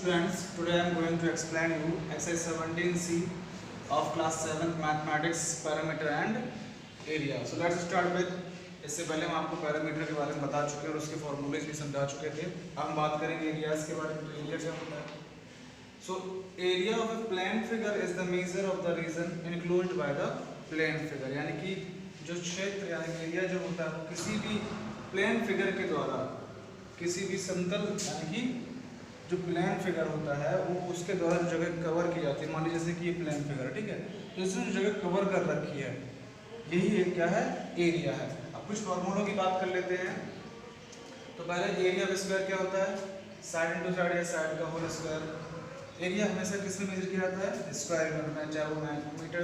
Students, today I am going to explain you exercise 17C of class 7th mathematics parameter and area. So let's start with, इससे पहले हम आपको parameter के बारे में बता चुके हैं और उसके फॉर्मूलेज भी समझा चुके थे. अब हम बात करेंगे एरियाज के बारे में. तो एरिया क्या होता है? So area of a plane figure is the measure of the region enclosed by the plane figure. यानी कि जो क्षेत्र यानी एरिया जो होता है वो किसी भी प्लेन फिगर के द्वारा किसी भी समतल यानी कि जो प्लेन फिगर होता है वो उसके द्वारा जो जगह कवर की जाती है. मान लीजिए जैसे कि ये प्लेन फिगर है, ठीक है, तो इसने जो जगह कवर कर रखी है यही एक क्या है, एरिया है. अब कुछ फॉर्मूलों की बात कर लेते हैं. तो पहले एरिया ऑफ स्क्वायर क्या होता है? साइड इंटू साइड या साइड का होल स्क्वायर. एरिया हमेशा किसमें मेजर किया जाता है? स्क्वायर यूनिट में, चाहे वो मीटर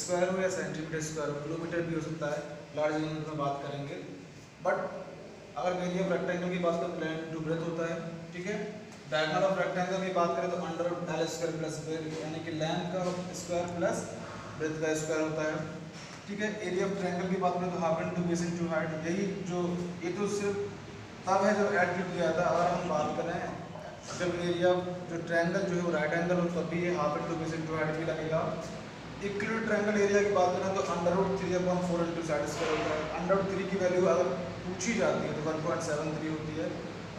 स्क्वायर हो या सेंटीमीटर स्क्वायर हो, किलोमीटर भी हो सकता है. लार्ज यूनिट में बात करेंगे. बट अगर एरिया ऑफ रेक्टेंगल की बात करें तो लेंथ टू ब्रेथ होता है, ठीक है. डायगोनल ऑफ रेक्टेंगल की बात करें तो under L square plus breadth यानी कि लेंथ का स्क्वायर प्लस ब्रेथ का स्क्वायर होता है, ठीक है. एरिया ऑफ ट्रायंगल की बात करें तो half into base into height. यही जो ये तो सिर्फ तब है जब ऐड कर दिया था. अगर हम बात करें जब एरिया जो ट्रायंगल जो है वो राइट एंगल हो तब भी ये half into base into height भी लगेगा. इक्विलेटरल ट्रायंगल एरिया की बात करें तो √3/4 इनटू साइड स्क्वायर होता है. √3 की वैल्यू अगर पूछी जाती है तो 1.73 होती है.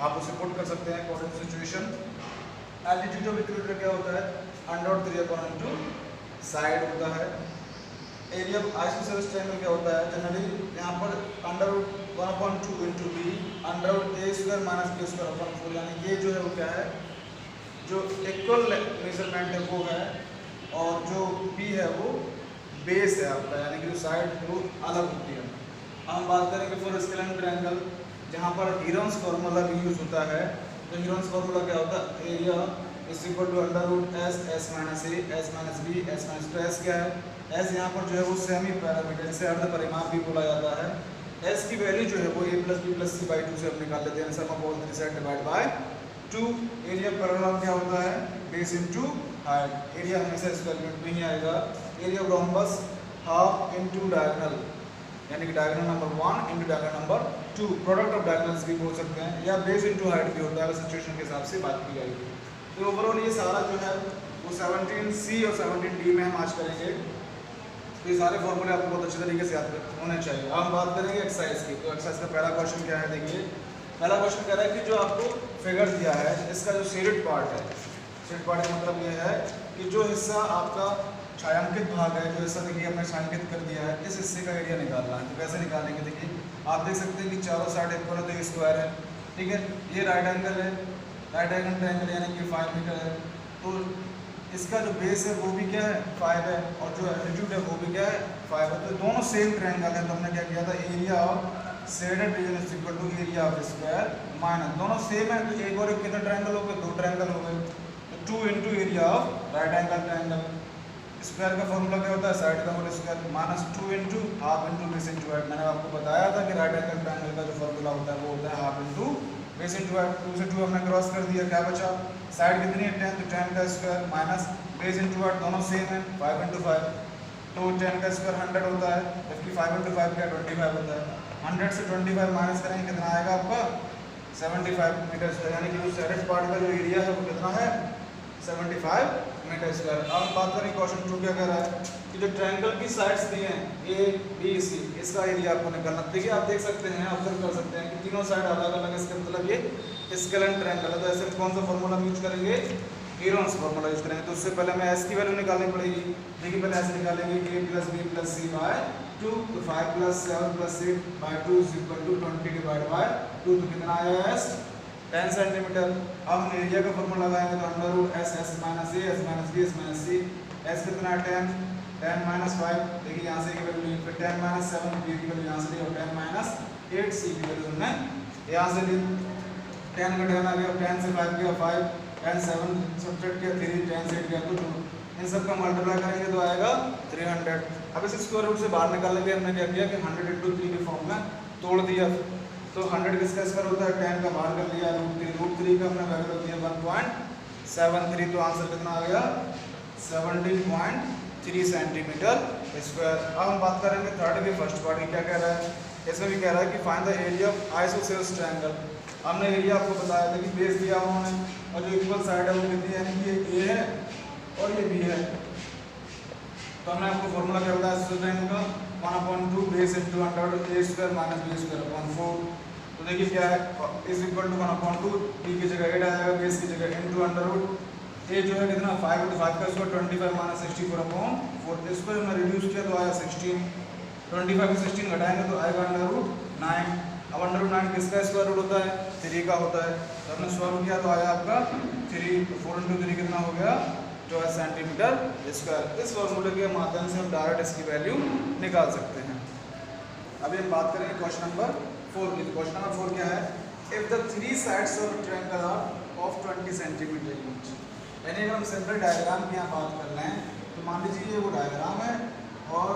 आप उसे पुट कर सकते हैं according to situation. Altitude of equilateral क्या होता है? √3/2 साइड होता है. एरिया ऑफ आइसोसेलेस ट्रायंगल क्या होता है? जनरली यहाँ पर √1/2 इनटू b √a² - b²/4 यानी ये जो है वो क्या है, जो इक्वल मेजरमेंट है वो है और जो b है वो बेस है आपका, यानी कि जो साइड वो अलग होती है. हम बात करेंगे फॉर स्केलेन ट्रायंगल जहाँ पर हीरोन्स फार्मूला भी यूज होता है. तो हीरोन्स फार्मूला क्या होता है? Area is equal to √s s - a s - b s - तो s क्या है? s यहाँ पर जो है वो सेमी पैरामीटर जिसे अर्ध परिमाप भी बोला जाता है. s की वैल्यू जो है वो a + b + c/2 से हम निकाल लेते हैं. Sum of all three side divide by 2. Area parallel क्या होता है? Base into height. एरिया हमेशा स्क्वायर यूनिट में ही आएगा. Area of rhombus half into diagonal यानी कि diagonal number 1 into diagonal number 2. Product of diagonals भी बोल सकते हैं या बेस इनटू हाइट भी होता है. सिचुएशन के हिसाब से बात की जाएगी. तो ओवरऑल ये सारा जो है वो 17C और 17D में हम आज करेंगे. तो ये सारे फॉर्मूले आपको बहुत अच्छे तरीके से याद होने चाहिए. अब हम बात करेंगे एक्सरसाइज की. तो एक्सरसाइज का पहला क्वेश्चन क्या है? देखिए पहला क्वेश्चन कह रहा है कि जो आपको फिगर दिया है इसका जो शेडेड पार्ट है, शेडेड पार्ट का मतलब ये है कि जो हिस्सा आपका छायांकित भाग है, जो हिस्सा देखिए हमने छायांकित कर दिया है, इस हिस्से का एरिया निकालना है. तो कैसे निकालेंगे? देखिए आप देख सकते हैं कि चारों साइड इक्वल है तो ये स्क्वायर है, ठीक है. ये राइट एंगल है, राइट एंगल ट्रायंगल यानी कि 5 मीटर है. तो इसका जो बेस है वो भी क्या है? 5 है और जो एल्टीट्यूड है वो भी क्या है? 5 है. तो दोनों सेम ट्रायंगल है. तो हमने क्या किया था? Area of shaded region is equal to area of square minus दोनों सेम है तो एक और एक कितने ट्रायंगल हो गए? 2 ट्रायंगल हो गए. तो 2 into area of right angle triangle. Square का फॉर्मूला क्या होता है? साइड का whole square minus 2 into half into base into height. मैंने आपको बताया था कि राइट एंगल ट्रायंगल का जो फॉर्मूला होता है वो होता है half into base into height. 2 से 2 हमने क्रॉस कर दिया, क्या बचा? साइड कितनी है? 10. तो 10 का square minus base into height दोनों सेम है 5 इनटू 5. तो 10 का स्क्वायर 100 होता है जबकि 5 इनटू 5 क्या 25 होता है. 100 से 25 माइनस करेंगे कितना आएगा आपका? 75 मीटर स्क्वायर. यानी कि जो शेडेड पार्ट का जो एरिया है वो कितना है? 75 मीटर स्क्वायर. अब हम बात करें क्वेश्चन 2 क्या कह रहा है कि जो ट्रायंगल की साइड्स दी हैं A B C इसका एरिया आपको निकालना. देखिए आप देख सकते हैं, ऑब्जर्व कर सकते हैं कि तीनों साइड अलग अलग है. इसका मतलब ये स्केलेन ट्रायंगल है. तो ऐसे कौन सा फॉर्मूला हम यूज करेंगे? हीरोन्स फार्मूला यूज करेंगे. तो उससे पहले हमें s की वैल्यू निकालनी पड़ेगी. देखिए पहले ऐसे निकालेंगे a + b + c/2. तो 5 + 7 + 8/2 is equal to 20 divide by 2. तो कितना आया है? 10 सेंटीमीटर. अब हम एरिया का फॉर्मूला लगाएंगे तो √s s - a s - b s - c. s कितना है? 10. 10 - 5 देखिए यहाँ से की वैल्यू ली, फिर 10 - 7 b की वैल्यू यहाँ से ली और 10 - 8 c की वैल्यू हमने यहाँ से ली. 10 का 10 आ गया, 10 से 5 गया 5, 10 7 सब्ट्रैक्ट किया 3, 10 से 8 गया तो 2. इन सब का मल्टीप्लाई करेंगे तो आएगा 300. अब इसे स्क्वायर रूट से बाहर निकालने के हमने क्या किया कि 100 × 3 के फॉर्म में तोड़ दिया. तो 100 किसका स्क्वायर होता है? 10 का बाहर कर लिया √3 का हमने वैल्यू रख दिया 1.73. तो आंसर कितना आ गया? 17.3 सेंटीमीटर स्क्वायर. अब हम बात करेंगे थर्ड के फर्स्ट पार्ट की. क्या कह रहा है? इसमें भी कह रहा है कि find the area of isosceles triangle. हमने एरिया आपको बताया था कि बेस दिया उन्होंने और जो इक्वल साइड है वो कितनी, यानी कि ये ए है और ये बी है। तो हमने आपको फॉर्मूला क्या बताया इस ट्रायंगल का, 1/2 base into under A square minus B square upon 4। तो देखिए क्या है, इज इक्वल टू 1/2, बी की जगह 8 आएगा, बेस की जगह इंटू अंडर रूट ए जो है कितना 5 into 5 का स्क्वायर 25 माइनस 64 अपॉन 4। इसको हमने रिड्यूस किया तो आया 16, 25 से 16 घटाएंगे तो आएगा अंडर रूट 9। अब अंडर रूट 9 किसका स्क्वायर रूट होता है, 3 का होता है। तो हमने सॉल्व किया तो आया आपका 3, 4 into 3 कितना हो गया 12 सेंटीमीटर स्क्वायर। इस फॉर्मूले के माध्यम से हम डायरेक्ट इसकी वैल्यू निकाल सकते हैं। अभी हम बात करेंगे क्वेश्चन नंबर 4 की। क्वेश्चन नंबर 4 क्या है, if the 3 sides of triangle are of 20 centimetre each. यानी अगर हम सिंपल डायग्राम की यहाँ बात कर रहे हैं तो मान लीजिए ये वो डायग्राम है और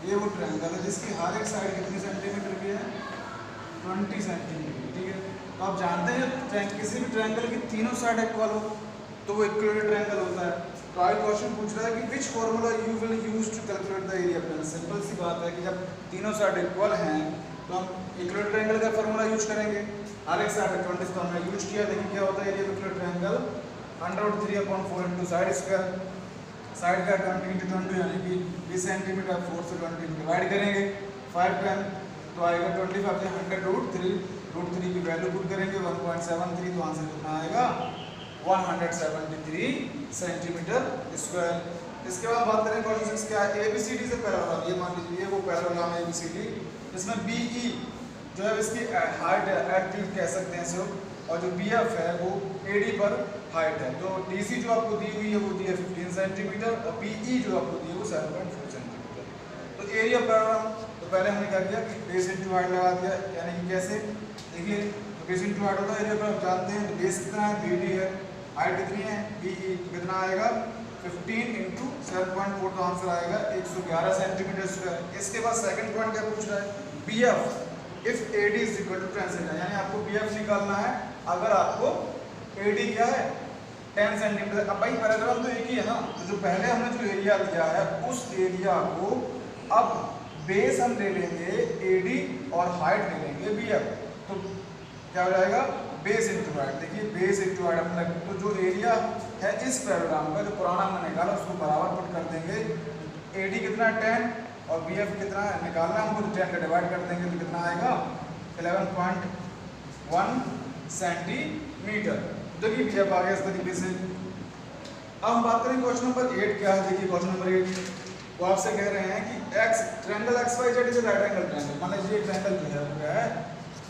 ये वो ट्रायंगल है जिसकी हर एक साइड कितनी सेंटीमीटर की है, 20 सेंटीमीटर। ठीक है, तो आप जानते हैं किसी भी ट्रायंगल की तीनों साइड इक्वल हो तो वो इक्विलेटरल ट्रायंगल होता है। तो आज क्वेश्चन पूछ रहा है कि which formula you will use to calculate the area plane. Simple सी बात है कि जब तीनों साइड इक्वल हैं तो हम इक्विलेटरल ट्रायंगल का फार्मूला यूज करेंगे। हर एक साइड 20 तो हमने यूज किया। देखिए क्या होता है area equilateral triangle, √3/4 into side square, side का 20 इंटू 20 यानी कि 20 सेंटीमीटर, 4 से 20 डिवाइड करेंगे 5 टाइम तो आएगा 25 से 100√3 की वैल्यू पुट करेंगे 1.73, तो आंसर कितना आएगा 173 सेंटीमीटर स्क्वायर। इसके बाद बात करें क्वेश्चन 6 क्या है, ABCD से पैरेलल। ये मान लीजिए वो पैरेलल है ABCD, जिसमें BE जो है इसकी हाइट एल्टीट्यूड कह सकते हैं इसको, और जो BF है वो AD पर हाइट है। तो DC जो आपको दी हुई है वो दी है 15 सेंटीमीटर और BE जो आपको दी है वो 7.4 सेंटीमीटर। तो एरिया पैरेलल, तो पहले हमने क्या किया कि बेस इंटू हाइट लगा दिया, यानी कि कैसे देखिए तो बेस इंटू हाइट होता है एरिया पर आप जानते हैं। तो बेस कितना है BD है, हाइट कितनी है BE, तो कितना आएगा 15 इंटू 7.4, तो आंसर आएगा 111 सेंटीमीटर स्क्वायर। इसके बाद सेकंड पॉइंट क्या पूछ रहा है, BF if AD is equal to 10 centimetre, यानी आपको BF निकालना है अगर आपको AD क्या है 10 सेंटीमीटर। अब भाई पैरेलल तो एक ही है ना, तो जो पहले हमने जो एरिया लिया है उस एरिया को अब बेस हम ले लेंगे AD और हाइट ले लेंगे BF, तो क्या हो जाएगा बेस इंटू हाइट। देखिए बेस इंटू हाइट हमने, तो जो एरिया है इस पैराग्राम का जो पुराना हमने निकाला उसको बराबर पुट कर देंगे। AD कितना 10 और BF कितना निकालना है हमको, तो 10 का डिवाइड कर देंगे तो कितना आएगा 11.1 सेंटीमीटर। देखिए BF आ गया इस तरीके से। अब हम बात करें क्वेश्चन नंबर 8 क्या है। देखिए क्वेश्चन नंबर 8 वो आपसे कह रहे हैं कि x triangle XYZ is right angle triangle. मान लीजिए ट्रायंगल जो है वो क्या है,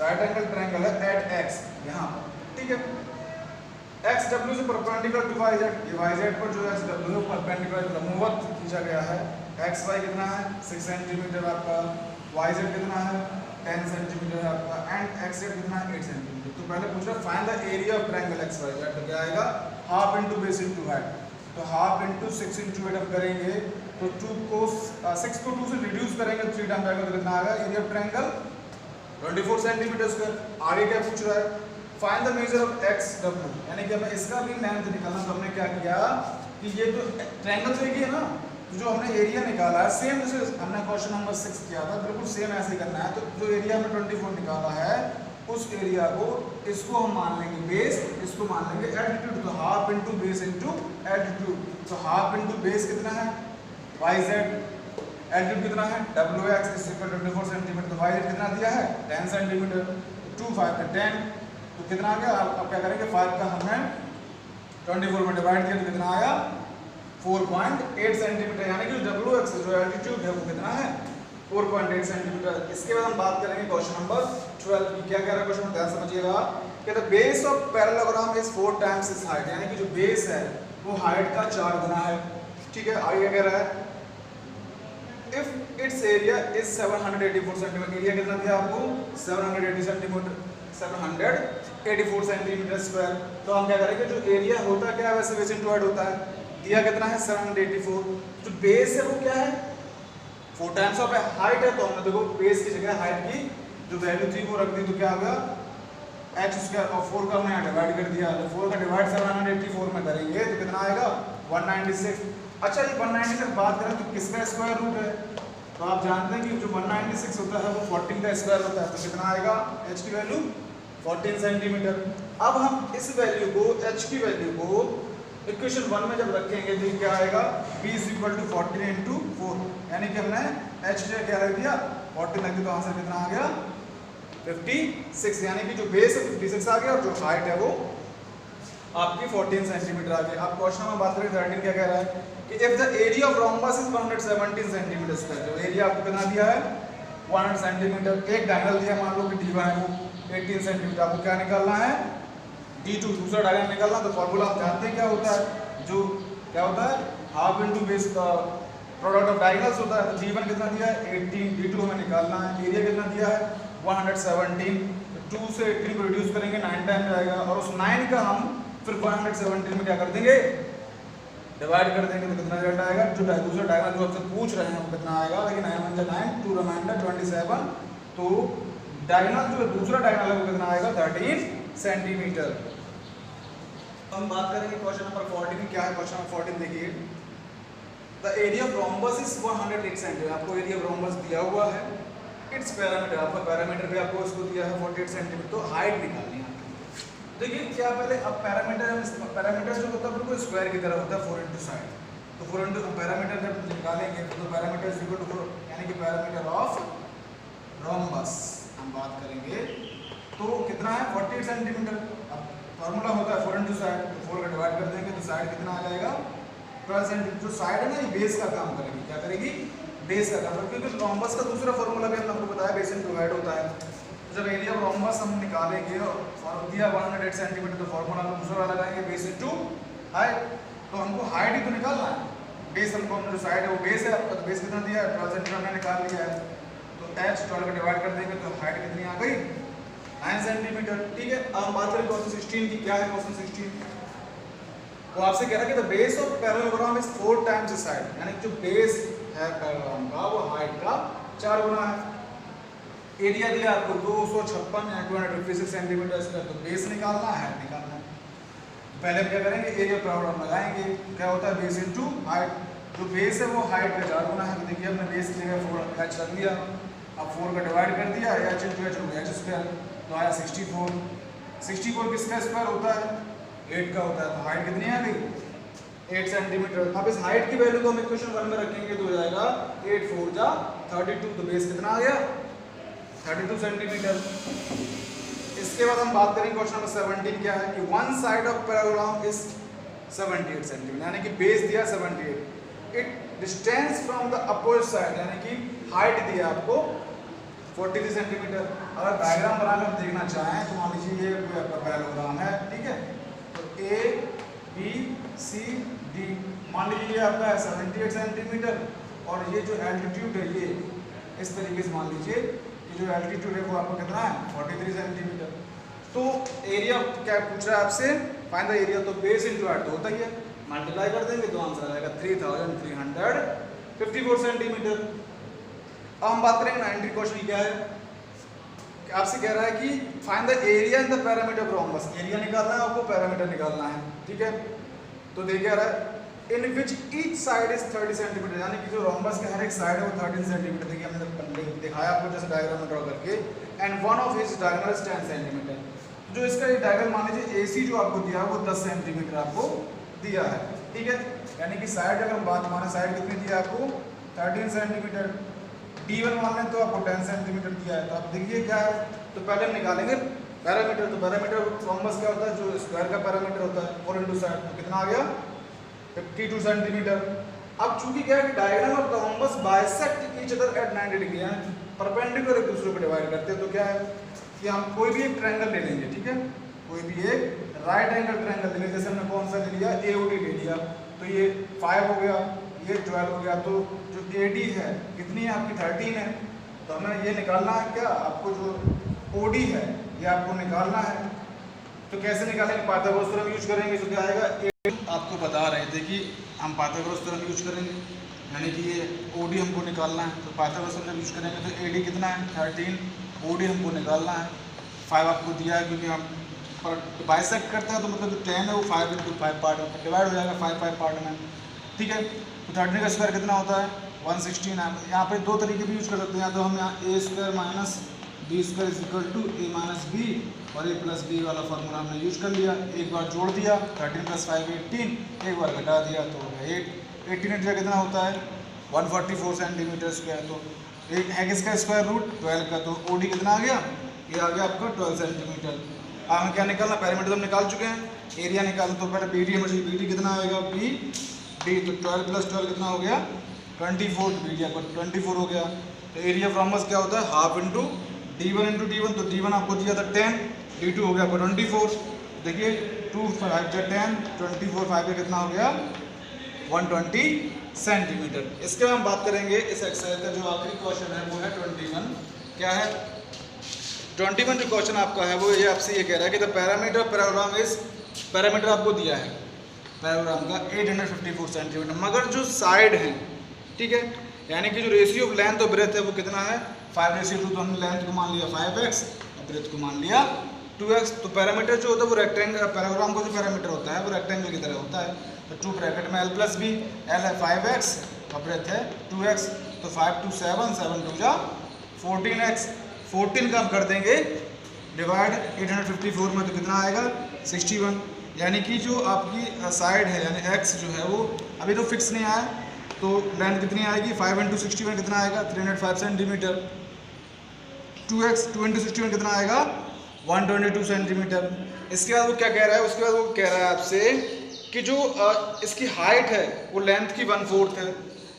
राइट एंगल ट्रायंगल है एट एक्स यहाँ पर, ठीक है। एक्स डब्ल्यू से परपेंडिकुलर टू YZ, ये YZ पर जो एक्स डब्ल्यू है परपेंडिकुलर लंबवत खींचा गया है। एक्स वाई कितना है 6 सेंटीमीटर आपका, YZ कितना है 10 सेंटीमीटर है आपका, एंड एक्स जेड कितना है 8 सेंटीमीटर। तो पहले पूछ रहा है find the area of triangle XYZ, तो क्या आएगा half into base into height. तो हाफ इंटू 6 इंटू 8 हम करेंगे तो 2 को 6 को 2 से रिड्यूस करेंगे 3 टाइम आएगा, तो कितना आएगा area of triangle 24 centimetre square. आगे क्या पूछ रहा है find the measure of x W, यानी कि हमें इसका भी लेंथ निकालना। तो हमने क्या किया कि ये तो ट्रायंगल तो एक ही है ना, तो जो हमने एरिया निकाला है सेम जैसे हमने क्वेश्चन नंबर 6 किया था बिल्कुल सेम ऐसे ही करना है। तो जो एरिया हमने 24 निकाला है उस एरिया को इसको हम मान लेंगे बेस, इसको मान लेंगे एल्टीट्यूड। तो half into base into altitude, तो हाफ इंटू बेस कितना है YZ, एल्टीट्यूड कितना है WX is equal to 24 centimetre, तो YZ कितना दिया है 10 सेंटीमीटर, 2 5 का 10, तो कितना आ गया आप क्या करेंगे 5 का हमने 24 में डिवाइड किया तो कितना आया 4.8 सेंटीमीटर, यानी कि WX जो एल्टीट्यूड है वो कितना है 4.8 सेंटीमीटर। इसके बाद हम बात करेंगे क्वेश्चन नंबर 12 की। क्या कह रहा है क्वेश्चन, ध्यान समझिएगा। कहता है base of parallelogram is 4 times it's height, यानी कि जो बेस है वो हाइट का 4 गुना है, ठीक है। आगे क्या कह रहा है if it's area is 784 centimetre, area कितना दिया आपको 780 सेंटीमीटर 784 सेंटीमीटर स्क्वायर। तो हम क्या करेंगे जो एरिया होता है क्या है वैसे बेस इंटू हाइट होता है, दिया कितना है 784, जो बेस है वो क्या है 4 टाइम्स ऑफ हाइट है। तो हमने देखो बेस की जगह हाइट की जो वैल्यू थी वो रख दी, तो क्या होगा x स्क्वायर और 4 का हमने डिवाइड कर दिया, तो 4 का डिवाइड 784 में करेंगे तो कितना आएगा 196। अच्छा ये 196 बात करें तो किसका स्क्वायर रूट है, तो आप जानते हैं कि जो 196 होता है वो 14 का स्क्वायर होता है, तो कितना आएगा h की वैल्यू 14 सेंटीमीटर। अब हम इस वैल्यू को h की वैल्यू को इक्वेशन 1 में जब रखेंगे तो क्या आएगा b is equal to 14 into 4, यानी कि हमने h क्या रख दिया 14 रख दिया, तो आंसर कितना आ गया 56, यानी कि जो बेस है 56 आ गया और जो हाइट है वो आपकी 14 सेंटीमीटर आ गई। अब क्वेश्चन में बात करें 13 क्या कह रहा है कि if the area of rhombus is 117 centimetre square, जो एरिया आपको कितना दिया है 100 सेंटीमीटर, एक डायगोनल दिया मान लो कि d1 है वो 18 सेंटीमीटर, आपको क्या निकालना है d2 दूसरा डायगोनल निकालना। तो फॉर्मूला आप जानते हैं क्या होता है, जो क्या होता है हाफ इंटू बेस का प्रोडक्ट ऑफ डायगोनल्स होता है। तो d1 कितना दिया है 18, d2 हमें निकालना है, एरिया कितना दिया है 117, 2 से 18 को रिड्यूस करेंगे 9 टाइम जाएगा और उस 9 का हम फिर 117 में क्या कर देंगे डिवाइड कर देंगे, तो कितना रिजल्ट आएगा, जो दूसरा डायगोनल जो आपसे पूछ रहे हैं वो कितना आएगा, लेकिन 9 1 9 2 रिमाइंडर 27, तो डायगोनल जो दूसरा डायगोनल है वो कितना आएगा 13 सेंटीमीटर। हम बात करेंगे क्वेश्चन नंबर 14 क्या है। क्वेश्चन नंबर 14 देखिए, the area of rhombus is 108 centimetre, आपको एरिया ऑफ रोम्बस दिया हुआ है, इट्स पैरामीटर आपका पैरामीटर भी आपको इसको दिया है 48 सेंटीमीटर, तो हाइट निकालनी है। देखिए क्या पहले अब पैरामीटर जो होता है बिल्कुल स्क्वायर की तरह होता है 4 इंटू साइड, तो 4 इंटू पैरामीटर जब निकालेंगे तो पैरामीटर इज इक्वल टू 4, यानी कि पैरामीटर ऑफ रोम्बस हम बात करेंगे तो कितना है 48 सेंटीमीटर। अब फॉर्मूला होता है 4 इंटू साइड, तो 4 का डिवाइड कर देंगे तो साइड कितना आ जाएगा 12 सेंटीमीटर। जो साइड है ना ये बेस का काम करेगी, क्या करेगी बेस का काम, क्योंकि रोम्बस का दूसरा फॉर्मूला भी हमने आपको बताया बेस इनटू हाइट होता है। जब एरिया ऑफ रोम्बस हम निकालेंगे और दिया 108 सेंटीमीटर, तो फॉर्मूला हम दूसरा वाला लगाएंगे बेस इनटू हाइट, तो हमको हाइट ही तो निकालना है, बेस हमको जो साइड है वो बेस है आपका, तो बेस कितना दिया है 12 सेंटीमीटर हमने निकाल लिया है, तो h 12 का डिवाइड कर देंगे तो हाइट कितनी आ गई 9 सेंटीमीटर। ठीक है, अब हम बात करें क्वेश्चन 16 की। क्या है क्वेश्चन 16, वो आपसे कह रहा है कि the base of parallelogram is 4 times the side, यानी जो बेस है पैरेललोग्राम का वो हाइट का 4 गुना है। एरिया दिया आपको 256 या 256 सेंटीमीटर स्क्वायर, तो बेस निकालना है, हाइट निकालना है। पहले हम क्या करेंगे एरिया प्रॉब्लम लगाएंगे, क्या होता है बेस इनटू हाइट, जो बेस है वो हाइट का 4 गुना है, तो देखिए हमने बेस की जगह 4 h रख दिया, अब 4 का डिवाइड कर दिया h इंटू h हो गया h स्क्वायर, तो आया 64। 64 किसका स्क्वायर होता है 8 का होता है, तो हाइट कितनी आ गई 8 सेंटीमीटर। अब इस हाइट की वैल्यू को हम इक्वेशन 1 में रखेंगे तो हो जाएगा 8 4 जा 32, तो बेस कितना आ गया 32 सेंटीमीटर। इसके बाद हम बात करेंगे क्वेश्चन नंबर 17 क्या है कि one side of parallelogram is 78 centimetre, यानी कि बेस दिया 78, it distance from the opposite side, यानी कि हाइट दिया आपको 43 सेंटीमीटर। अगर डायग्राम बनाकर देखना चाहें तो मान लीजिए ये कोई आपका पैराग्राम है, ठीक है, तो A B C D, मान लीजिए ये आपका है 78 सेंटीमीटर और ये जो एल्टीट्यूड है ये इस तरीके से मान लीजिए जो एल्टीट्यूड है वो आपको कितना है 43 सेंटीमीटर। तो एरिया क्या पूछ रहा है आपसे, फाइंड द एरिया, तो बेस इनटू हाइट तो होता ही है, मल्टीप्लाई कर देंगे तो आंसर आ जाएगा 3354 सेंटीमीटर। अब हम बात करेंगे 90 क्वेश्चन क्या है, आपसे कह रहा है कि find the area in the parameter of rhombus, area निकालना है आपको, पैरामीटर निकालना है, ठीक है। तो देखिए आ रहा है in which each side is 30 centimetre, यानी कि जो रोम्बस के हर एक साइड है वो 13 सेंटीमीटर, देखिए हमने दिखाया आपको जैसे डायग्राम में ड्रॉ करके, and one of his diagonal is 10 centimetre, जो इसका ये डायग्राम मान लीजिए AC जो आपको दिया है वो 10 सेंटीमीटर आपको दिया है, ठीक है। यानी कि साइड अगर हम बात माने साइड कितनी दी है आपको 13 सेंटीमीटर, D1 मान लें तो आपको 10 सेंटीमीटर दिया है। तो आप देखिए क्या है, तो पहले हम निकालेंगे पैरामीटर, तो पैरामीटर रोम्बस क्या होता है जो स्क्वायर का पैरामीटर होता है 4 इंटू साइड, तो कितना आ गया 52 सेंटीमीटर। अब चूंकि क्या है कि diagonal of rhombus bisect each other at 90 degree, यानी परपेंडिकुलर एक दूसरे को डिवाइड करते हैं, तो क्या है कि हम कोई भी एक ट्रायंगल ले लेंगे, ठीक है, कोई भी एक राइट एंगल ट्रायंगल ले लेंगे, जैसे हमने कौन सा ले लिया AOD ले लिया, तो ये 5 हो गया, ये 12 हो गया, तो जो AD है कितनी है आपकी 13 है, तो हमें ये निकालना है क्या, आपको जो OD है ये आपको निकालना है। तो कैसे निकालेंगे, पाइथागोरस थ्योरम यूज करेंगे, तो क्या आएगा आपको बता रहे थे कि हम पाइथागोरस थ्योरम यूज करेंगे, यानी कि ये OD हमको निकालना है, तो पाइथागोरस थ्योरम यूज करेंगे तो AD कितना है 13, OD हमको निकालना है, 5 आपको दिया है क्योंकि हम बाइसेक्ट करते हैं, तो मतलब जो 10 है वो 5 इंटू 5 पार्ट में डिवाइड हो जाएगा 5 पार्ट में, ठीक है। तो 13 का स्क्वायर कितना होता है 116 है। यहाँ पे दो तरीके भी यूज कर सकते हैं, या तो हम यहाँ A² minus B² is equal to A minus B और ए प्लस बी वाला फार्मूला हमने यूज कर लिया, एक बार जोड़ दिया 13 + 5 18, एक बार घटा दिया तो हो गया 8। 18 इंटू कितना होता है 144 सेंटीमीटर स्क्वायर। तो एक है किसका स्क्वायर रूट 12 का, तो ओडी कितना आ गया, ये आ गया आपका 12 सेंटीमीटर। अब हमें क्या निकालना, पैरामीटर हम निकाल चुके हैं, एरिया निकालना। तो पहले बी डी हमें चाहिए, बी डी कितना आएगा बी डी, तो 12 + 12 कितना हो गया 24, बी डी आपका 24 हो गया। तो एरिया फ्रॉमस क्या होता है half into D1 into D1, तो D1 आपको दिया था 10, D2 हो गया आपको 24। देखिए 2 5 10, 24 5 कितना हो गया 120 सेंटीमीटर। इसके बाद हम बात करेंगे इस एक्सरसाइज का जो आखिरी क्वेश्चन है वो है 21। क्या है 21 जो क्वेश्चन आपका है वो ये आपसे ये कह रहा है कि द पैरामीटर पैराग्राम इज, पैरामीटर आपको दिया है पैराग्राम का 854 सेंटीमीटर, मगर जो साइड है ठीक है, यानी कि जो रेशियो ऑफ लेंथ और ब्रेथ है वो कितना है 5:2। तो हमने लेंथ को मान लिया 5x और ब्रेथ को मान लिया 2x। तो पैरामीटर जो होता है वो रेक्टेंगल, पैराग्राम का जो पैरामीटर होता है वो रेक्टेंगल की तरह होता है। तो 2 ब्रैकेट में l + b, l है 5x और ब्रेथ है 2x, तो 5 2 7, 7 2 जा 14x। 14 का हम कर देंगे डिवाइड 854 में, तो कितना आएगा 61। यानी कि जो आपकी साइड है यानी x जो है वो अभी तो फिक्स नहीं आया, तो लेंथ कितनी आएगी 5 × 61 कितना आएगा 305 सेंटीमीटर। 2x 2 × 61 कितना आएगा 122 सेंटीमीटर। इसके बाद वो क्या कह रहा है, उसके बाद वो कह रहा है आपसे कि जो इसकी हाइट है वो लेंथ की 1/4 है,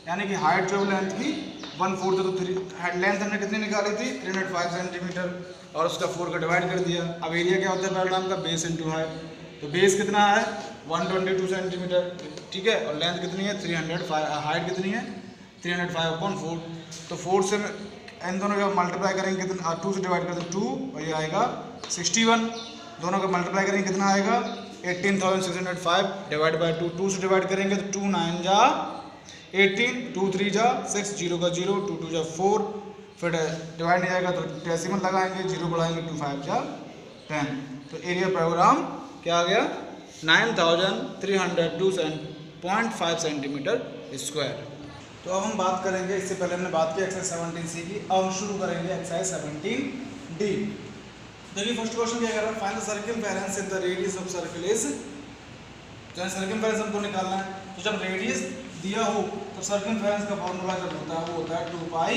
यानी कि हाइट जो है लेंथ की 1/4 है। तो लेंथ हमने कितनी निकाली थी 305 सेंटीमीटर और उसका 4 का डिवाइड कर दिया। अब एरिया क्या होता है पैराग्राम का बेस इंटू हाइट, तो बेस कितना है 122 सेंटीमीटर ठीक है, और लेंथ कितनी है 305, हाइट कितनी है 305/4। तो 4 से इन दोनों का मल्टीप्लाई करेंगे कितना 2 से डिवाइड कर दें 2 और ये आएगा 61। दोनों का मल्टीप्लाई करेंगे कितना आएगा 18,605 डिवाइड बाय 2, 2 से डिवाइड करेंगे तो 2 9 जा 18, 2 3 जा 6, 0 का 0, 2 2 जा 4, फिर डिवाइड नहीं आएगा तो डेसिमल लगाएंगे, 0 बढ़ाएंगे 2 5 जा 10। तो एरिया पैराग्राम क्या आ गया 9302.5 सेंटीमीटर स्क्वायर। तो अब हम बात करेंगे, इससे पहले हमने बात की एक्सरसाइज 17C की, अब हम शुरू करेंगे एक्सरसाइज 17D। देखिए फर्स्ट क्वेश्चन क्या कह रहा है, find the circumference in the radius of circle is, जब सर्कमफेरेंस हमको निकालना है तो जब रेडियस दिया हो तो सर्कमफेरेंस का फॉर्मूला जब होता है वो होता है 2πr।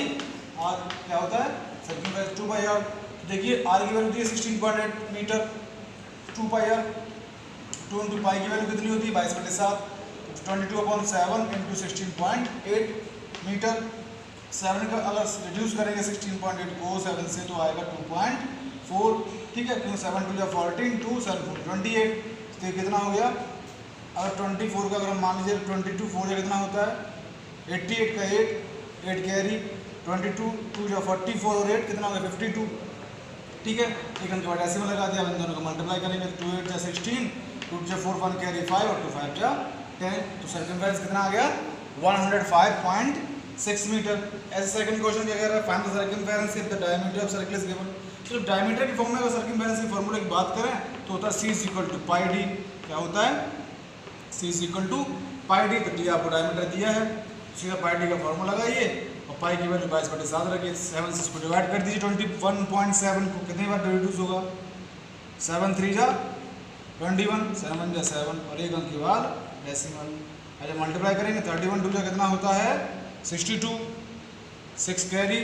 क्या होता है सर्कमफेरेंस 2πr। देखिए r की वैल्यू दी है 16.8 मीटर, 2πr 2 × पाई की वैल्यू कितनी होती है 22/7, 22/7 × 16.8 मीटर। 7 का अगर रिड्यूस करेंगे 16.8 को 7 से तो आएगा 2.4 ठीक है, क्योंकि 7 2 14, 2 7 4 28, तो ये कितना हो गया। अगर 24 का अगर हम मान लीजिए 22 4 कितना होता है 88 का 8 कैरी, 22 2 44 और 8 कितना हो गया 52 ठीक है। एक हम डेसिमल लगा दिया, इन दोनों का मल्टीप्लाई करेंगे तो 2 8 जा 16, 2 जा 4 1 कैरी 5 और 2 5 जा 10, तो सर्कमफेरेंस कितना आ गया 105.6 मीटर। ऐसे सेकंड क्वेश्चन क्या कह रहा है, find the circumference if the diameter of circle is given. तो डायमीटर की फॉर्म में अगर सर्कमफेरेंस के फॉर्मूले की बात करें तो होता है c = πd। क्या होता है c = πd। तो d आपको डायमीटर दिया है, सीधा πd का फॉर्मूला लगाइए और पाई की वैल्यू 22/7 रखिए, 7 से इसको डिवाइड कर दीजिए 21.7 को कितनी बार रिड्यूस होगा 7 3 जा 21, 7 जा 7 और एक अंक के बाद डेसिमल। अगर मल्टीप्लाई करेंगे 31 2 जा कितना होता है 62, 6 कैरी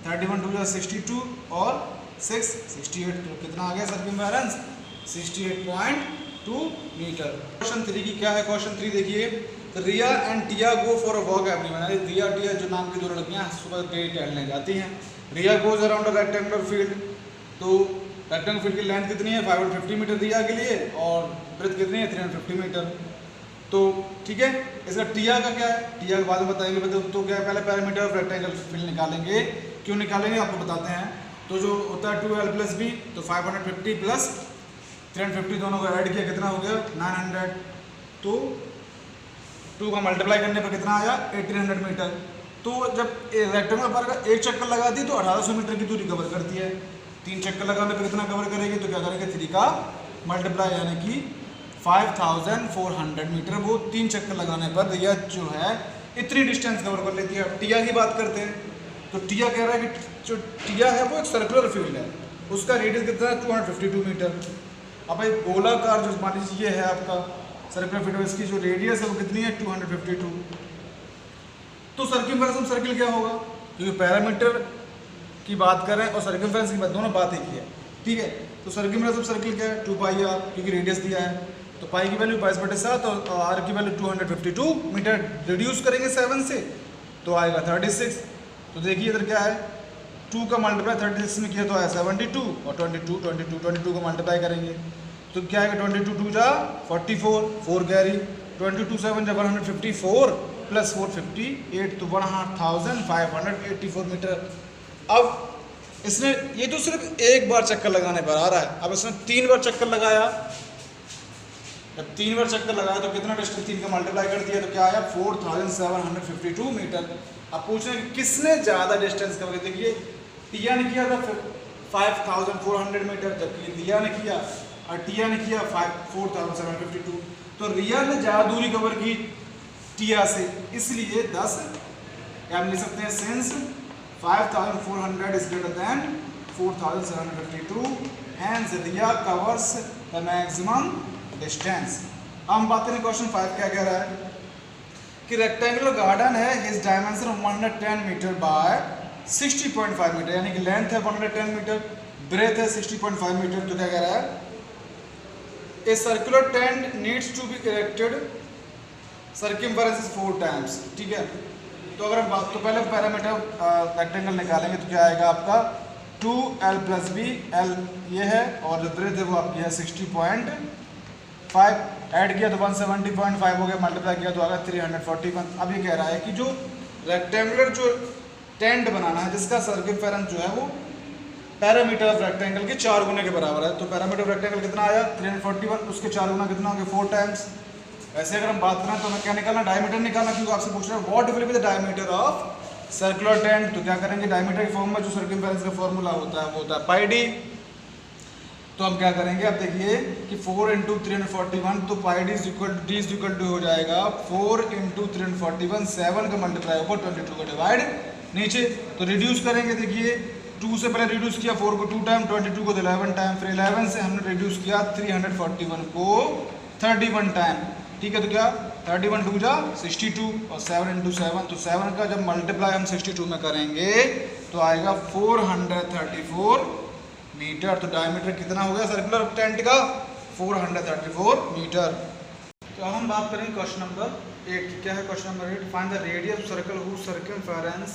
31 2 जा 62 और 6 68, तो कितना आ गया सर्कमफेरेंस 68.2 मीटर। क्वेश्चन 3 की क्या है, क्वेश्चन 3 देखिए, तो Riya and Tia go for a walk everyone. Riya Tia जो नाम की दो लड़कियां सुबह के टहलने जाती हैं। Riya goes around a rectangular field, तो रेक्टेंगुलर फील्ड की लेंथ कितनी है 550 मीटर रिया के लिए और ब्रेथ कितनी है 350 मीटर। तो ठीक है, इसका टिया का क्या है, टिया के बाद में बताएंगे। तो क्या है, पहले पैरामीटर ऑफ रेक्टेंगुलर फील्ड निकालेंगे। क्यों निकालेंगे आपको बताते हैं। तो जो होता है 2l + b, तो 550 + 350 दोनों का ऐड किया कितना हो गया 900, तो 2 का मल्टीप्लाई करने पर कितना आया 1800 मीटर। तो जब रेक्टेंगुलर बार का एक चक्कर लगा दी तो 1800 मीटर की दूरी कवर करती है। 3 चक्कर लगाने पर कितना कवर करेगी, तो क्या करेंगे 3 का मल्टीप्लाई यानी कि 5400 मीटर। वो 3 चक्कर लगाने पर रिया जो है इतनी डिस्टेंस कवर कर लेती है। अब टिया की बात करते हैं, तो टिया कह रहा है कि जो टिया है वो एक सर्कुलर फील्ड है, उसका रेडियस कितना है 252 मीटर। अब भाई गोलाकार जो मान लीजिए ये है आपका सर्कुलर फिट, इसकी जो रेडियस है वो कितनी है 252। तो सर्कमफेरेंस सर्किल क्या होगा, क्योंकि पैरामीटर की बात कर रहे हैं और सर्कमफेरेंस की बात, दोनों बात एक ही है, ठीक है। तो सर्कमफेरेंस सर्किल क्या है 2 पाई आर, क्योंकि रेडियस दिया है, तो पाई की वैल्यू 22/7 और आर की वैल्यू 252 मीटर। रिड्यूस करेंगे 7 से तो आएगा 36। तो देखिए इधर क्या है 2 का मल्टीप्लाई 36 में किया तो आया 72 और 22 को मल्टीप्लाई करेंगे तो क्या आएगा 22 2 जा 44, 4 कैरी, 22 7 जा 154 प्लस 458 तो 1584 मीटर। अब इसने ये तो सिर्फ एक बार चक्कर लगाने पर आ रहा है, अब इसने 3 बार चक्कर लगाया, जब 3 बार चक्कर लगाया तो कितना डिस्टेंस 3 का मल्टीप्लाई कर दिया तो क्या आया 4752 मीटर। अब पूछ रहे हैं कि किसने ज़्यादा डिस्टेंस कवर किया। देखिए टिया ने किया था 5400 मीटर, जबकि रिया ने किया और टिया ने किया 4752। तो रिया ने ज़्यादा दूरी कवर की टिया से, इसलिए 10 क्या हम लिख सकते हैं since 5400 is greater than 4752 hence Riya covers the maximum distance। अब हम बात करें क्वेश्चन 5 क्या कह रहा है कि रेक्टेंगुलर गार्डन है, his dimension 110 metre by 60.5 metre, यानी कि लेंथ है 110 मीटर, ब्रेथ है 60.5 मीटर। तो क्या कह रहा है a circular tent needs to be erected, circumference is 4 times, ठीक है। तो अगर हम बात तो पहले पैरामीटर रेक्टेंगल निकालेंगे तो क्या आएगा आपका 2l + b, l ये है और जो ब्रेथ है वो आपकी है 60.5, ऐड किया तो 170.5 हो गया, मल्टीप्लाई किया तो आ गया 341। अब ये कह रहा है कि जो रेक्टेंगुलर जो टेंट बनाना है जिसका सर्कमफेरेंस जो है वो पैरामीटर ऑफ रेक्टेंगल के 4 गुने के बराबर है। तो पैरामीटर ऑफ रेक्टेंगल कितना आया 341, उसके 4 गुना कितना हो गया 4 टाइम्स। ऐसे अगर हम बात करें तो हमें क्या निकालना डायमीटर निकालना, क्योंकि आपसे पूछ रहे हैं what will be the diameter of circular tent. तो क्या करेंगे डायमीटर के फॉर्म में जो सर्कमफेरेंस का फॉर्मूला होता है वो होता है पाई डी। तो हम क्या करेंगे अब देखिए कि 4 × 341 तो पाई डी इज इक्वल टू हो जाएगा 4 × 341, 7 का मल्टीप्लाई ऊपर 22 का डिवाइड नीचे। तो रिड्यूस करेंगे, देखिए 2 से पहले रिड्यूस किया 4 को 2 टाइम, 22 को 11 टाइम, फिर 11 से हमने रिड्यूस किया 341 को 31 टाइम, ठीक है। तो क्या 31 2 जा 62 और 7 × 7, तो 7 का जब मल्टीप्लाई हम 62 में करेंगे तो आएगा 434 मीटर। तो डायमीटर कितना हो गया सर्कुलर टेंट का 434 मीटर। तो अब हम बात करेंगे क्वेश्चन नंबर 8। क्या है question number 8, find the radius of circle whose circumference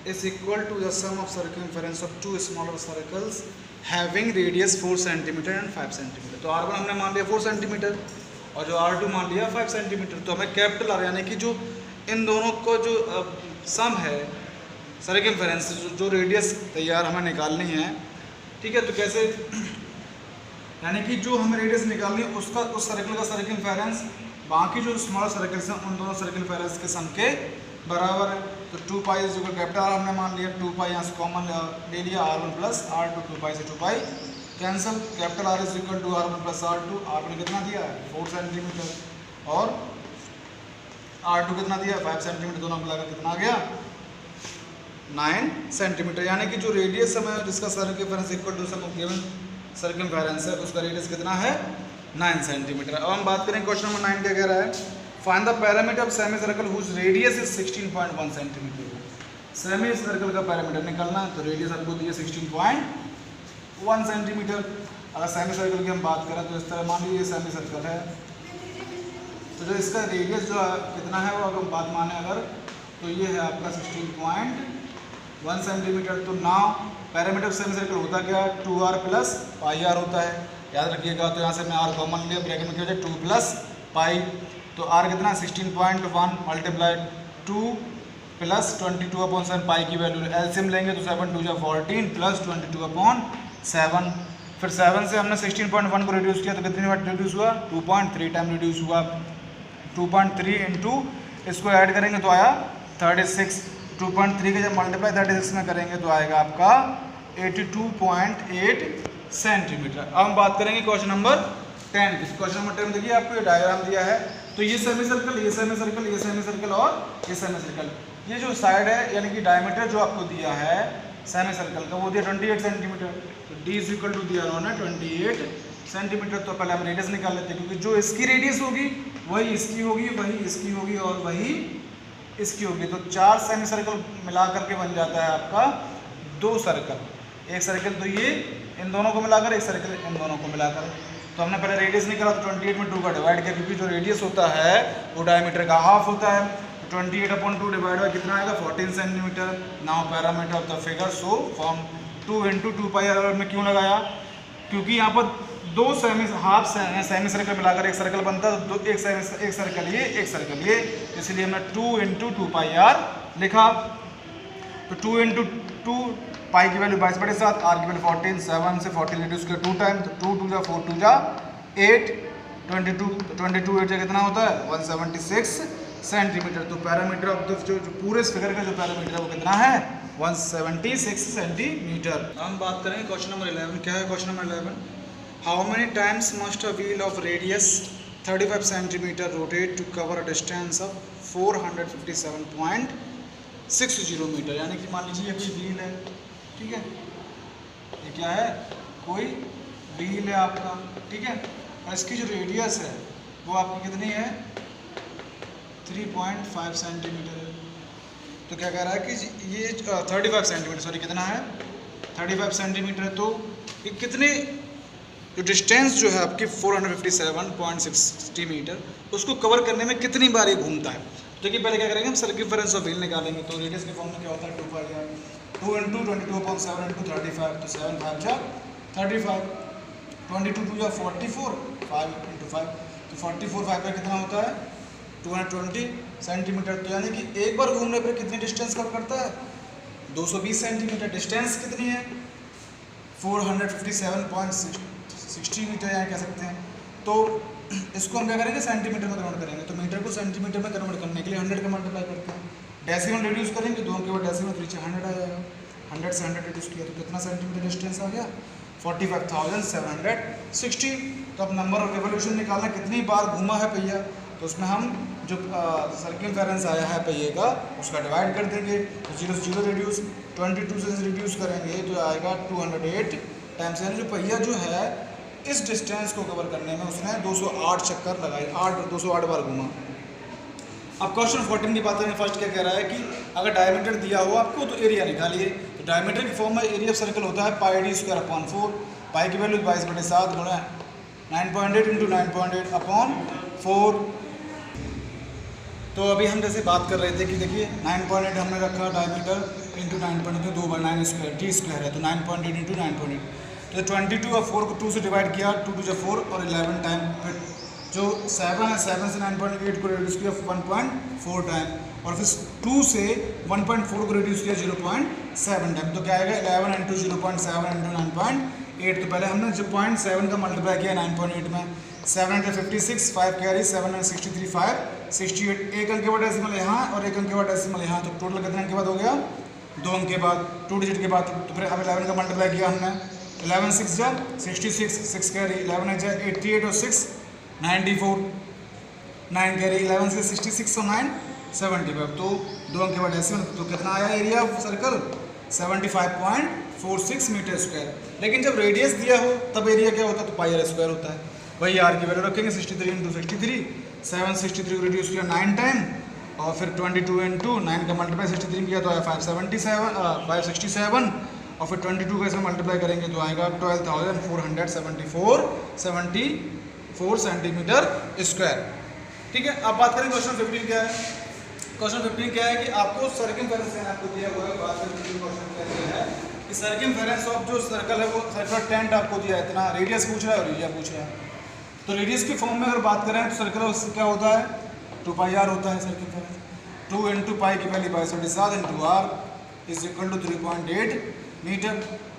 is equal to the sum of circumference of 2 smaller circles having radius 4 centimetre and 5 centimetre. तो R1 हमने मान लिया 4 सेंटीमीटर और जो R2 मान लिया 5 सेंटीमीटर। तो हमें कैपिटल R यानी कि जो इन दोनों को जो सम है सर्कमफेरेंस जो रेडियस तैयार हमें निकालनी है, ठीक है। तो कैसे, यानी कि जो हमें रेडियस निकालनी है उसका उस सर्कल का सर्कमफेरेंस बाकी जो स्मॉल सर्कल्स हैं उन दोनों सर्कमफेरेंस के सम के बराबर है। तो 2 pi is equal capital R हमने मान लिया, 2 पाई यहाँ से कॉमन ले लिया, R1 + R2, 2 पाई से 2 pi cancel, capital R is equal to R1 + R2, R1 कितना दिया है 4 सेंटीमीटर और R2 कितना दिया 5 सेंटीमीटर, दोनों मिलाकर कितना आ गया 9 सेंटीमीटर। यानी कि जो रेडियस है जिसका circumference equal to sum of given circumference है उसका रेडियस कितना है 9 सेंटीमीटर। अब हम बात करें क्वेश्चन नंबर 9 क्या कह रहा है, find the parameter of semi circle whose radius is 16.1 centimetre. Semi circle का पैरामीटर निकालना है तो रेडियस आपको दिया 16.1 सेंटीमीटर। अगर सेमी सर्कल की हम बात करें तो इस तरह मान लीजिए सेमी सर्कल है, तो जो इसका रेडियस जो कितना है वो अगर हम बात माने अगर तो ये है आपका 16.1 सेंटीमीटर। तो now parameter of semi circle होता क्या 2r + πr होता है, याद रखिएगा। तो यहाँ से मैं r कॉमन लिया, ब्रैकेट में क्या हो जाए 2 + पाई, तो r कितना 16.1 मल्टीप्लाई 2 + 22/7 पाई की वैल्यू एलसीएम लेंगे तो 7 2 14 + 22/7, फिर 7 से हमने 16.1 को रिड्यूस किया तो कितनी बार रिड्यूस हुआ 2.3 टाइम रिड्यूस हुआ, 2.3 इंटू इसको ऐड करेंगे तो आया 36, 2.3 के जब मल्टीप्लाई 36 में करेंगे तो आएगा आपका 82.8 सेंटीमीटर। अब हम बात करेंगे क्वेश्चन नंबर 10 की। क्वेश्चन नंबर 10 देखिए आपको ये डायग्राम दिया है, तो ये सेमी सर्कल, ये सेमी सर्कल, ये सेमी सर्कल और ये सेमी सर्कल, ये जो साइड है यानी कि डायमीटर जो आपको दिया है सेमी सर्कल का, वो दिया 28 सेंटीमीटर। तो डी इज इक्वल टू दिया उन्होंने 28 सेंटीमीटर। तो पहले हम रेडियस निकाल लेते हैं, क्योंकि जो इसकी रेडियस होगी वही इसकी होगी, वही इसकी होगी और वही इसकी होगी। तो 4 सेमी सर्कल मिला करके बन जाता है आपका 2 सर्कल। एक सर्कल तो ये इन दोनों को मिलाकर, एक सर्कल इन दोनों को मिलाकर। तो हमने पहले रेडियस निकाला, तो 28 में 2 का डिवाइड किया, क्योंकि जो रेडियस होता है वो डायमीटर का हाफ होता है। 28/2 डिवाइड बाय कितना आएगा 14 centimetre. Now parameter of the figure so form 2 × 2 pi R में क्यों लगाया, क्योंकि यहाँ पर 2 सेमी सर्कल मिलाकर एक सर्कल बनता है। तो एक सर्कल ये, एक सर्कल ये, इसलिए हमने 2 × 2 पाई आर लिखा। तो 2 × 2 पाई की वैल्यू 22/7, आर की वैल्यू 14, 7 से 14 रिड्यूस किया 2 टाइम, तो 2 × 2 = 4, 2 = 8, 22 8 कितना होता है 176 सेंटीमीटर। तो पैरामीटर ऑफ द जो पूरे फिगर का जो पैरामीटर है वो कितना है 176 सेंटीमीटर। हम बात करेंगे क्वेश्चन नंबर 11। क्या है question number 11? How many times must a wheel of radius 35 centimetre rotate to cover a distance of 457.60 metre. यानी कि मान लीजिए ये कोई व्हील है, ठीक है, ये क्या है, कोई व्हील है आपका, ठीक है, और इसकी जो रेडियस है वो आपकी कितनी है 3.5 सेंटीमीटर है। तो क्या कह रहा है कि ये 35 सेंटीमीटर, सॉरी कितना है 35 सेंटीमीटर है। तो ये कितने जो डिस्टेंस जो है आपकी 457.60 मीटर, उसको कवर करने में कितनी बार ये घूमता है। तो देखिए पहले क्या करेंगे, हम सर्कमफेरेंस ऑफ व्हील निकालेंगे। तो रेडियस के फॉर्म में क्या होता है 2 पाई आर, 2 × 22/7 × 35, तो 7 5 जा 35, 22 2 जा 44, 5 × 5, तो 44 5 का कितना होता है 220 सेंटीमीटर। तो यानी कि एक बार घूमने पर कितनी डिस्टेंस कवर करता है 220 सेंटीमीटर। डिस्टेंस कितनी है 457.60 मीटर यहाँ कह सकते हैं। तो इसको हम क्या करेंगे सेंटीमीटर में कन्वर्ट करेंगे। तो मीटर को सेंटीमीटर में कन्वर्ट करने के लिए 100 का मल्टीप्लाई करते हैं, डेसिमल रिड्यूस करेंगे 2 के बाद डेसिमल 3 100 आ जाएगा। 100 से 100 रिड्यूस किया तो कितना सेंटीमीटर डिस्टेंस आ गया 45,760। तो अब नंबर ऑफ रिवोल्यूशन निकालना, कितनी बार घूमा है पहिया, तो उसमें हम जो सर्कमफेरेंस आया है पहिए का उसका डिवाइड कर देंगे। तो 0 से 0 रिड्यूस, 22 से रिड्यूस करेंगे तो आएगा 208 टाइम्स। यानी जो पहिया जो है इस डिस्टेंस को कवर करने में उसने 208 चक्कर लगाए, 208 बार घूमा। अब क्वेश्चन 14 की बात करें। फर्स्ट क्या कह रहा है कि अगर डायमीटर दिया हो आपको तो एरिया निकालिए। तो डायमीटर की फॉर्म में एरिया ऑफ सर्कल होता है πd²/4, पाई की वैल्यू 22/7 गुणा 9.8 × 9.8/4। तो अभी हम जैसे बात कर रहे थे कि देखिए 9.8 हमने रखा डायमीटर इंटू 9.8 2 / 9² t² है, तो 9.8 × 9.8। तो 22 और 4 को 2 से डिवाइड किया, 2 × 2 = 4 और 11 टाइम। फिर जो 7 है 7 से 9.8 को रिड्यूस किया 1.4 टाइम, और फिर 2 से 1.4 को रिड्यूस किया 0.7 टाइम। तो क्या आएगा 11 × 0.7 × 9.8। तो पहले हमने जो 0.7 का मल्टीप्लाई किया 9.8 में, 756 5 कैरी 763 5 68। एक अंक के बाद डेसिमल यहाँ और एक अंक के बाद डेसिमल यहाँ, तो टोटल कितने अंक के बाद हो गया 2 अंक के बाद, 2 डिजिट के बाद। तो फिर अब 11 का मल्टीप्लाई किया हमने, 11 6 जा 66 6 कैरी 11 जा 88 और 6 94 9 कैरी 11 से 66 और 9 75। तो 2 अंक के बाद डेसिमल। तो कितना आया area of circle 75.46 metre square. लेकिन जब रेडियस दिया हो तब एरिया क्या होता है तो πr² होता है। वही आर की वैल्यू रखेंगे 63 × 63, 763 को रिड्यूस किया 9 टाइम, और फिर 22 × 9 का मल्टीप्लाई 63 किया तो आया 567, और फिर 22 का इसमें मल्टीप्लाई करेंगे तो आएगा 12,474 सेंटीमीटर स्क्वायर। ठीक है, अब बात करें क्वेश्चन 15 क्या है। क्वेश्चन 15 क्या है कि आपको सर्कमफेरेंस आपको दिया हुआ है। बात करें क्वेश्चन क्या है कि सर्कमफेरेंस ऑफ जो सर्कल है वो सर्कुलर टेंट आपको दिया है, इतना रेडियस पूछ रहा है और एरिया पूछ रहा है। तो रेडियस की फॉर्म में अगर बात करें तो सर्कल क्या होता है 2 पाई आर होता है सर्कमफेरेंस। 2 × पाई की वैल्यू 22/7 × r = 3.8 मीटर।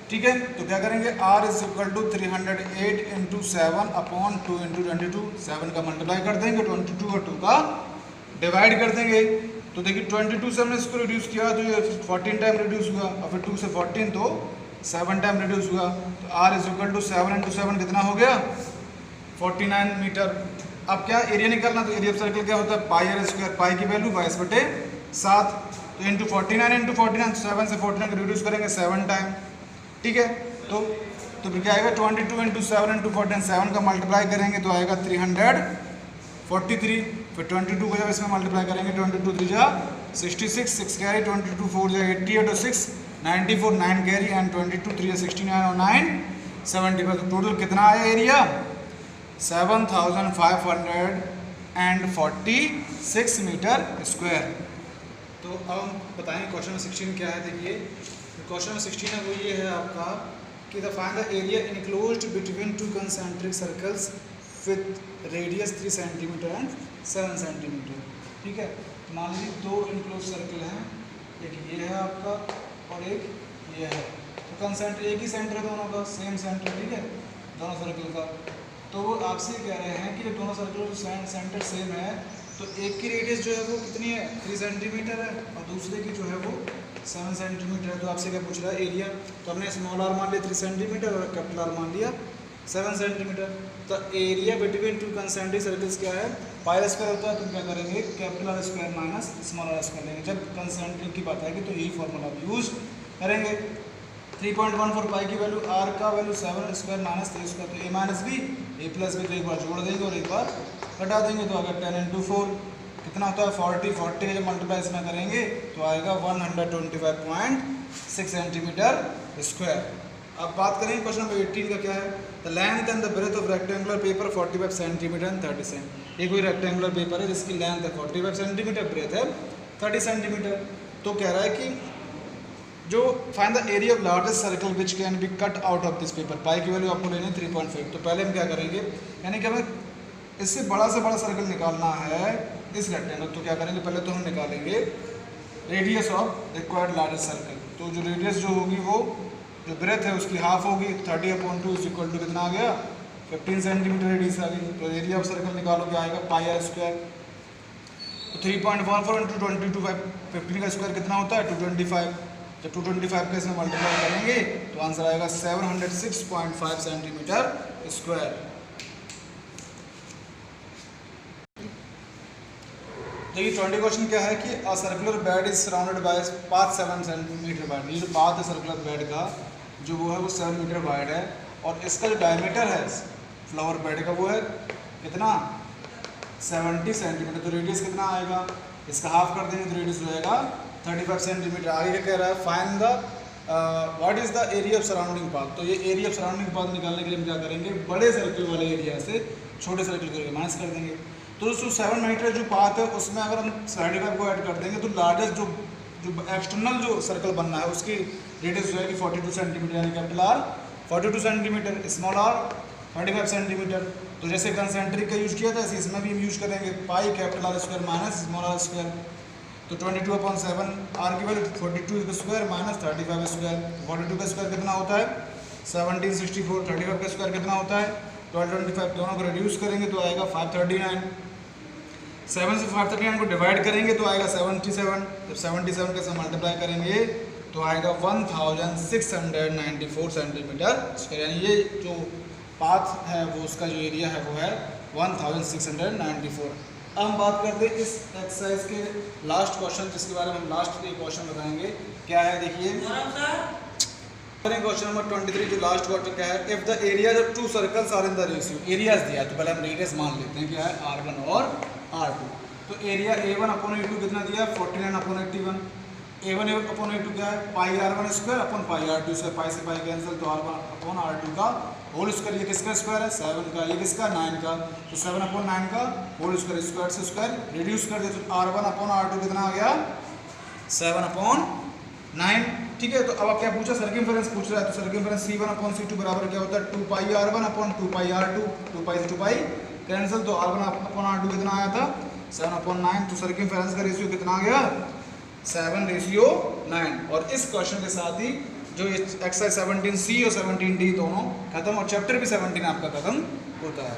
ठीक है, तो क्या करेंगे r = 308 × 7/2 × 22, 7 का मल्टीप्लाई कर देंगे, 22 और 2 का डिवाइड कर देंगे। तो देखिए 22 से हमने इसको रिड्यूस किया तो ये 14 टाइम रिड्यूस हुआ, और फिर 2 से 14 तो 7 टाइम रिड्यूस हुआ। तो r = 7 × 7 कितना हो गया 49 मीटर। अब क्या एरिया निकालना, तो एरिया ऑफ सर्कल क्या होता है πr², पाई की वैल्यू 22/7 तो इंटू 49 7 से 49 रिड्यूस करेंगे 7 टाइम, ठीक है। तो फिर क्या आएगा 22 इंटू 7 इंटू 14, 7 का मल्टीप्लाई करेंगे तो आएगा 343। फिर 22 को जब इसमें मल्टीप्लाई करेंगे 22 3 जा 66, 6 कैरी, 22 4 जा 88 और 6 94, 9 कैरी एंड 22 3 जा 69 और 9 75। तो टोटल कितना आया एरिया 7546 मीटर स्क्वायर। तो अब हम बताएंगे क्वेश्चन नंबर 16 क्या है। देखिए क्वेश्चन नंबर 16 है वो ये है आपका कि the find the area enclosed between two concentric circles with radius 3 centimetre and 7 centimetre, ठीक है। मान लीजिए दो इनक्लोज सर्कल हैं, एक ये है आपका और एक ये है। तो कंसेंट्र एक ही सेंटर है दोनों का, सेम सेंटर, ठीक है, दोनों सर्कल का। तो वो आपसे कह रहे हैं कि दोनों सर्कल जो सेंटर सेम है तो एक की रेडियस जो है वो कितनी है 3 सेंटीमीटर है और दूसरे की जो है वो 7 सेंटीमीटर है। तो आपसे क्या पूछ रहा है एरिया, तो हमने स्मॉल आर मान लिया 3 सेंटीमीटर और कैपिटल आर मान लिया 7 सेंटीमीटर। तो area between two concentric circles क्या है पाई स्क्वायर होता है, तो क्या करेंगे capital R square minus small R square लेंगे। जब कंसेंट्रिक की बात आएगी तो यही फॉर्मूला आप यूज करेंगे। 3.14 पाई की वैल्यू, आर का वैल्यू 7 स्क्वायर माइनस 3 स्क्वायर, तो ए माइनस बी ए प्लस बी, तो एक बार जोड़ देंगे और एक बार घटा देंगे। तो अगर 10 इंटू 4 कितना होता है 40 का जब मल्टीप्लाई इसमें करेंगे तो आएगा 125.6 सेंटीमीटर स्क्वायर। अब बात करेंगे क्वेश्चन नंबर 18 का क्या है। The length and the breadth of rectangular paper 45 centimetre and 30 cent. ये कोई रेक्टेंगुलर पेपर है जिसकी लेंथ है 45 सेंटीमीटर, ब्रेथ है 30 सेंटीमीटर। तो कह रहा है कि जो find the area of largest circle which can be cut out of this paper. Pi की वैल्यू आपको लेनी है 3.5। तो पहले हम क्या करेंगे, यानी कि हमें इससे बड़ा से बड़ा सर्कल निकालना है इस रेक्टेंगल। तो क्या करेंगे, पहले तो हम निकालेंगे radius of required largest circle. तो जो रेडियस जो होगी वो जो ब्रेथ है उसकी हाफ होगी, 30/2 इज इक्वल टू कितना आ गया 15 सेंटीमीटर रेडियस आ गई। तो एरिया ऑफ सर्कल निकालो क्या आएगा पाई आर स्क्वायर। तो 3.14 इंटू 22 15 का स्क्वायर कितना होता है 225। जब 225 का इसमें मल्टीप्लाई करेंगे तो आंसर आएगा 706.5 सेंटीमीटर स्क्वायर। तो ये 20 क्वेश्चन क्या है कि a circular bed is surrounded by path 7 centimetre wide. ये जो पाथ है सर्कुलर बेड का जो वो है वो 7 मीटर वाइड है और इसका जो डायमीटर है फ्लावर बेड का वो है कितना 70 सेंटीमीटर। तो रेडियस कितना आएगा, इसका हाफ कर देंगे तो रेडियस हो जाएगा 35 सेंटीमीटर। आगे क्या कह रहा है find the what is the area of surrounding path. तो ये एरिया ऑफ सराउंडिंग पाथ निकालने के लिए हम क्या करेंगे, बड़े सर्कल वाले एरिया से छोटे सर्कल को माइनस कर देंगे। तो जो 7 मीटर जो पाथ है उसमें अगर हम 35 को ऐड कर देंगे तो लार्जेस्ट जो एक्सटर्नल जो सर्कल बनना है उसकी रेडियस हो जाएगी 42 सेंटीमीटर, यानी capital R 42 centimetre, small R 35 centimetre. तो जैसे कंसेंट्रिक का यूज किया था ऐसे इसमें भी हम यूज करेंगे pi capital R square minus small R square. तो 22/7 आर की वैल्यू 42 का स्क्वायर माइनस 35 स्क्वायर। 42 का स्क्वायर कितना होता है 1764, 35 का स्क्वायर कितना होता है 1225। दोनों को रिड्यूस करेंगे तो आएगा 539। 7 से 539 को डिवाइड करेंगे तो आएगा 77। जब 77 के साथ मल्टीप्लाई करेंगे तो आएगा 1694 सेंटीमीटर स्क्वायर, यानी ये जो पाथ है वो उसका जो एरिया है वो है 1694। अब हम बात करते हैं इस एक्सरसाइज के लास्ट क्वेश्चन जिसके बारे में हम लास्ट एक क्वेश्चन बताएंगे क्या है। देखिए क्वेश्चन नंबर 23 जो लास्ट क्वेश्चन क्या है, if the area of two circles are in the ratio. Areas दिया है तो पहले हम रेडियस मान लेते हैं क्या है R1 और R2। तो एरिया A1/A2 कितना दिया है 49/81। A1/A2 क्या है पाई R1 स्क्वायर अपन पाई R2 स्क्वायर, पाई से पाई कैंसिल तो R1/R2 का होल स्क्वायर। ये किसका स्क्वायर है 7 का, ये किसका 9 का, तो 7/9 का होल स्क्वायर, स्क्वायर से स्क्वायर रिड्यूस कर दे तो R1/R2 कितना आ गया 7/9, ठीक है। तो अब आप क्या पूछा सर्कमफेरेंस पूछ रहा है, तो सर्कमफेरेंस C1/C2 बराबर क्या होता है 2 पाई R1/2 पाई R2, 2 पाई से 2 पाई कैंसिल तो R1/R2 कितना आया था 7/9। तो सर्कमफेरेंस का रेशियो कितना आ गया 7:9। और इस क्वेश्चन के साथ ही जो एक्सरसाइज 17C और 17D दोनों खत्म और चैप्टर भी 17 आपका खत्म होता है।